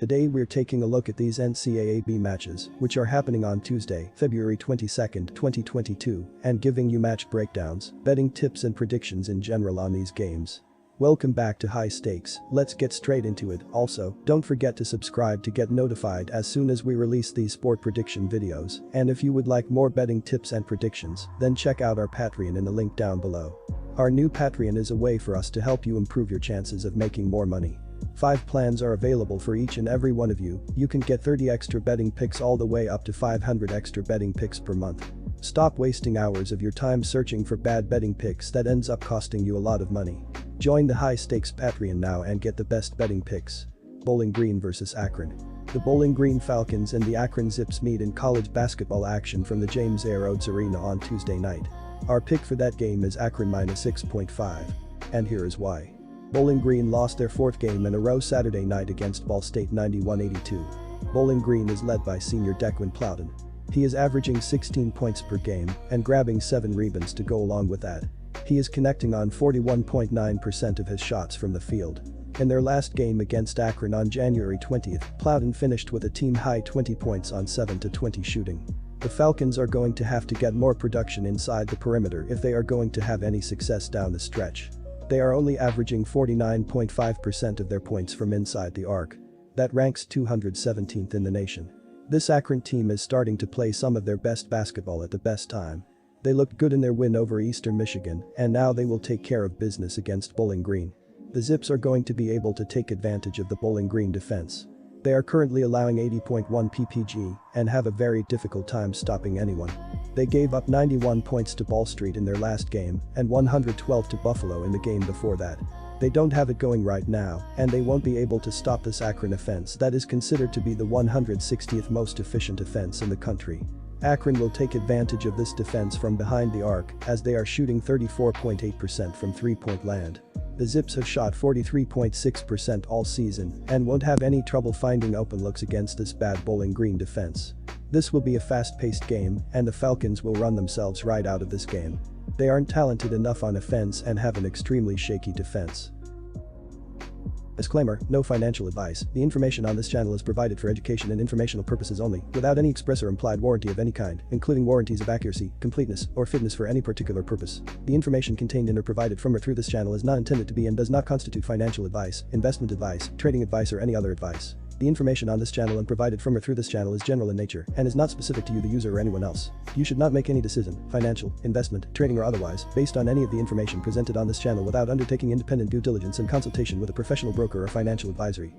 Today we're taking a look at these NCAAB matches, which are happening on Tuesday, February 22, 2022, and giving you match breakdowns, betting tips and predictions in general on these games. Welcome back to High Stakes, let's get straight into it. Also, don't forget to subscribe to get notified as soon as we release these sport prediction videos, and if you would like more betting tips and predictions, then check out our Patreon in the link down below. Our new Patreon is a way for us to help you improve your chances of making more money. 5 plans are available for each and every one of you. You can get 30 extra betting picks all the way up to 500 extra betting picks per month. Stop wasting hours of your time searching for bad betting picks that ends up costing you a lot of money. Join the High Stakes Patreon now and get the best betting picks. Bowling Green vs Akron. The Bowling Green Falcons and the Akron Zips meet in college basketball action from the James A. Rhodes Arena on Tuesday night. Our pick for that game is Akron -6.5. And here is why. Bowling Green lost their 4th game in a row Saturday night against Ball State 91-82. Bowling Green is led by senior Declan Plowden. He is averaging 16 points per game and grabbing 7 rebounds to go along with that. He is connecting on 41.9% of his shots from the field. In their last game against Akron on January 20, Plowden finished with a team-high 20 points on 7-20 shooting. The Falcons are going to have to get more production inside the perimeter if they are going to have any success down the stretch. They are only averaging 49.5% of their points from inside the arc. That ranks 217th in the nation. This Akron team is starting to play some of their best basketball at the best time. They looked good in their win over Eastern Michigan, and now they will take care of business against Bowling Green. The Zips are going to be able to take advantage of the Bowling Green defense. They are currently allowing 80.1 ppg and have a very difficult time stopping anyone. They gave up 91 points to Ball State in their last game and 112 to Buffalo in the game before that. They don't have it going right now, and they won't be able to stop this Akron offense that is considered to be the 160th most efficient offense in the country. Akron will take advantage of this defense from behind the arc as they are shooting 34.8% from three-point land. The Zips have shot 43.6% all season and won't have any trouble finding open looks against this bad Bowling Green defense. This will be a fast-paced game, and the Falcons will run themselves right out of this game. They aren't talented enough on offense and have an extremely shaky defense. Disclaimer: no financial advice. The information on this channel is provided for education and informational purposes only, without any express or implied warranty of any kind, including warranties of accuracy, completeness, or fitness for any particular purpose. The information contained in or provided from or through this channel is not intended to be and does not constitute financial advice, investment advice, trading advice, or any other advice. The information on this channel and provided from or through this channel is general in nature and is not specific to you, the user, or anyone else. You should not make any decision, financial, investment, trading, or otherwise, based on any of the information presented on this channel without undertaking independent due diligence and consultation with a professional broker or financial advisory.